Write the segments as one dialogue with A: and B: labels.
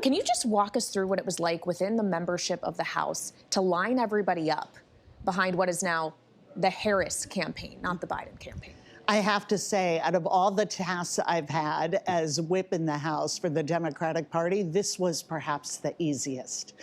A: Can you just walk us through what it was like within the membership of the House to line everybody up behind what is now the Harris campaign, not the Biden campaign?
B: I have to say, out of all the tasks I've had as whip in the House for the Democratic Party, this was perhaps the easiest.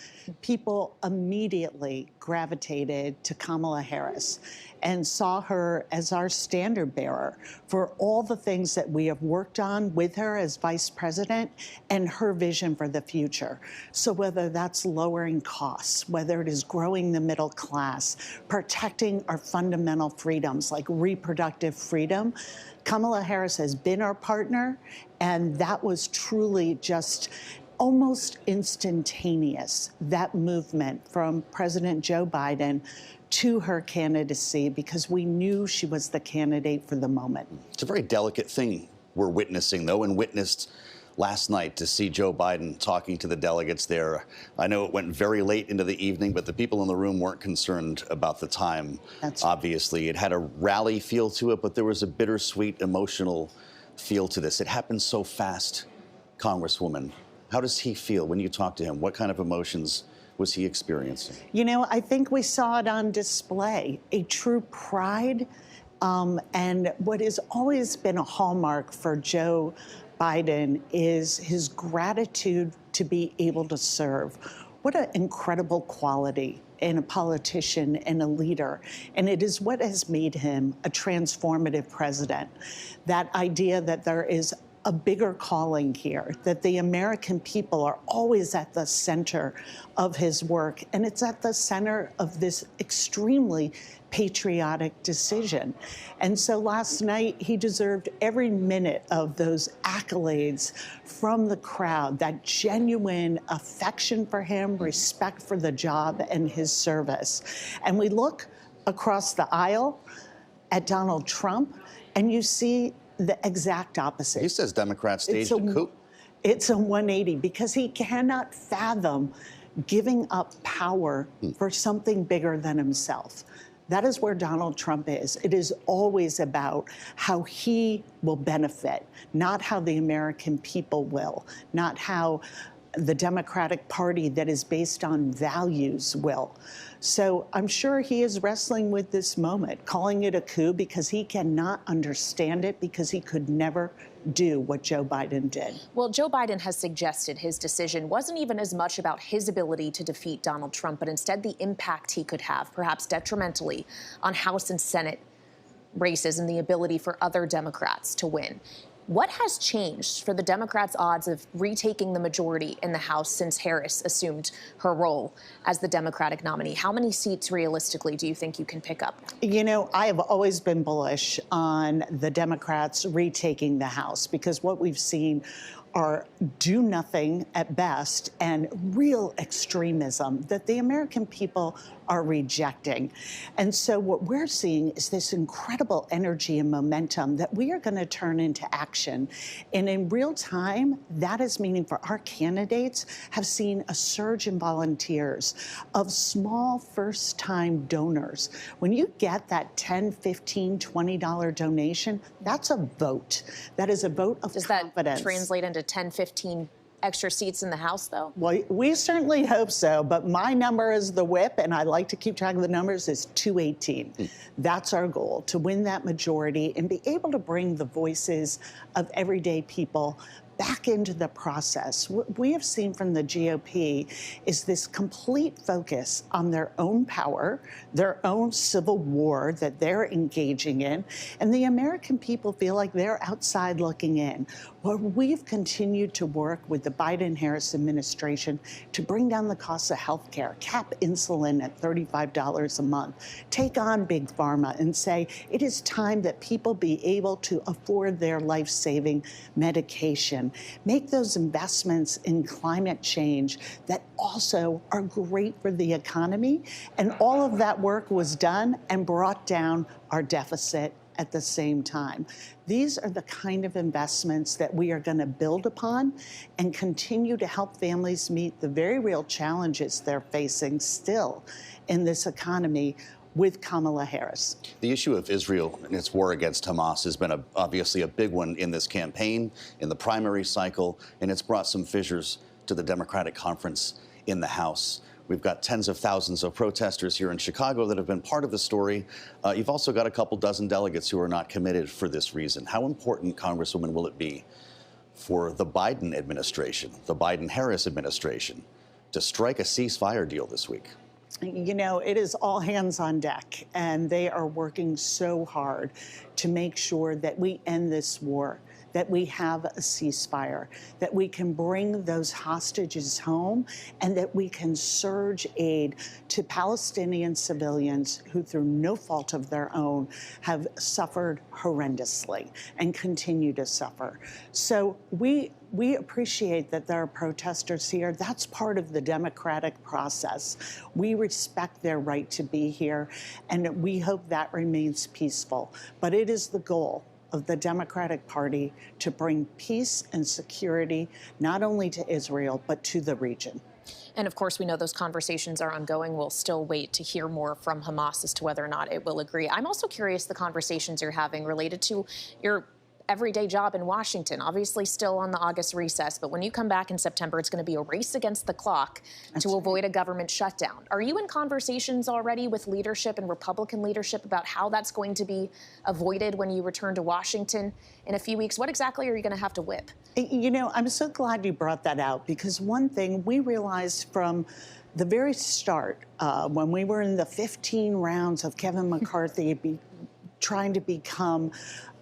B: People immediately gravitated to Kamala Harris and saw her as our standard bearer for all the things that we have worked on with her as vice president and her vision for the future. So whether that's lowering costs, whether it is growing the middle class, protecting our fundamental freedoms like reproductive freedom, Kamala Harris has been our partner, and that was truly just almost instantaneous, that movement from President Joe Biden to her candidacy, because we knew she was the candidate for the moment.
C: It's a very delicate thing we're witnessing, though, and witnessed last night to see Joe Biden talking to the delegates there. I know it went very late into the evening, but the people in the room weren't concerned about the time. Obviously, it had a rally feel to it, but there was a bittersweet, emotional feel to this. It happened so fast, Congresswoman. How does he feel when you talk to him? What kind of emotions was he experiencing?
B: You know, I think we saw it on display, a true pride, and what has always been a hallmark for Joe Biden is his gratitude to be able to serve. What an incredible quality in a politician and a leader. And it is what has made him a transformative president. That idea that there is a bigger calling here, that the American people are always at the center of his work, and it's at the center of this extremely patriotic decision. And so last night, he deserved every minute of those accolades from the crowd, that genuine affection for him, respect for the job and his service. And we look across the aisle at Donald Trump, and you see the exact opposite.
C: He says Democrats staged a coup.
B: It's a 180 because he cannot fathom giving up power for something bigger than himself. That is where Donald Trump is. It is always about how he will benefit, not how the American people will, not how the Democratic Party that is based on values will. So I'm sure he is wrestling with this moment, calling it a coup because he cannot understand it, because he could never do what Joe Biden did.
A: Well, Joe Biden has suggested his decision wasn't even as much about his ability to defeat Donald Trump, but instead the impact he could have, perhaps detrimentally, on House and Senate races and the ability for other Democrats to win. What has changed for the Democrats' odds of retaking the majority in the House since Harris assumed her role as the Democratic nominee? How many seats realistically do you think you can pick up?
B: You know, I have always been bullish on the Democrats retaking the House, because what we've seen are do nothing at best and real extremism that the American people are rejecting. And so what we're seeing is this incredible energy and momentum that we are going to turn into action. And in real time, that is meaning for our candidates have seen a surge in volunteers, of small first-time donors. When you get that $10, $15, $20 donation, that's a vote. That is a vote of confidence.
A: Does that translate into 10, 15 extra seats in the House, though?
B: Well, we certainly hope so, but my number as the whip, and I like to keep track of the numbers, is 218. That's our goal, to win that majority and be able to bring the voices of everyday people back into the process. What we have seen from the GOP is this complete focus on their own power, their own civil war that they're engaging in, and the American people feel like they're outside looking in. Well, we've continued to work with the Biden-Harris administration to bring down the cost of health care, cap insulin at $35 a month, take on big pharma and say it is time that people be able to afford their life-saving medication, make those investments in climate change that also are great for the economy. And all of that work was done and brought down our deficit at the same time. These are the kind of investments that we are going to build upon and continue to help families meet the very real challenges they're facing still in this economy with Kamala Harris.
C: The issue of Israel and its war against Hamas has been obviously a big one in this campaign, in the primary cycle, and it's brought some fissures to the Democratic conference in the House. We've got tens of thousands of protesters here in Chicago that have been part of the story. You've also got a couple dozen delegates who are not committed for this reason. How important, Congresswoman, will it be for the Biden administration, the Biden-Harris administration, to strike a ceasefire deal this week?
B: You know, it is all hands on deck, and they are working so hard to make sure that we end this war, that we have a ceasefire, that we can bring those hostages home, and that we can surge aid to Palestinian civilians who, through no fault of their own, have suffered horrendously and continue to suffer. So we appreciate that there are protesters here. That's part of the democratic process. We respect their right to be here, and we hope that remains peaceful. But it is the goal of the Democratic Party to bring peace and security not only to Israel, but to the region.
A: And of course, we know those conversations are ongoing. We'll still wait to hear more from Hamas as to whether or not it will agree. I'm also curious the conversations you're having related to your everyday job in Washington, obviously still on the August recess, but when you come back in September, it's going to be a race against the clock to avoid a government shutdown. Are you in conversations already with leadership and Republican leadership about how that's going to be avoided when you return to Washington in a few weeks? What exactly are you going to have to whip?
B: You know, I'm so glad you brought that out, because one thing we realized from the very start, when we were in the 15 rounds of Kevin McCarthy trying to become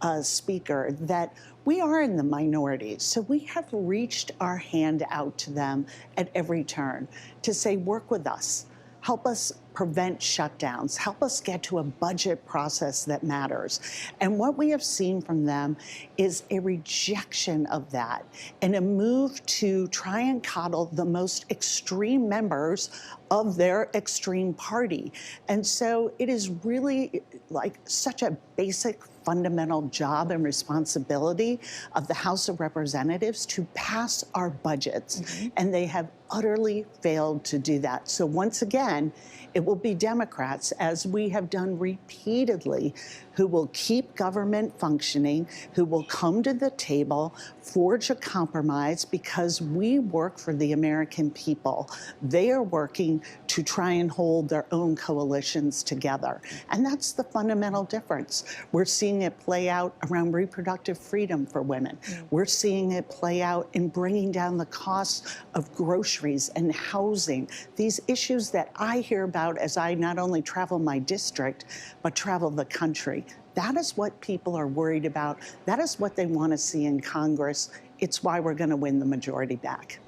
B: a speaker, that we are in the minority. So we have reached our hand out to them at every turn to say, work with us, help us prevent shutdowns, help us get to a budget process that matters. And what we have seen from them is a rejection of that and a move to try and coddle the most extreme members of their extreme party. And so it is really like such a basic fundamental job and responsibility of the House of Representatives to pass our budgets. And they have utterly failed to do that. So once again, it will be Democrats, as we have done repeatedly, who will keep government functioning, who will come to the table, forge a compromise, because we work for the American people. They are working to try and hold their own coalitions together. And that's the fundamental difference. We're seeing it play out around reproductive freedom for women. We're seeing it play out in bringing down the costs of groceries and housing, these issues that I hear about as I not only travel my district, but travel the country. That is what people are worried about. That is what they want to see in Congress. It's why we're going to win the majority back.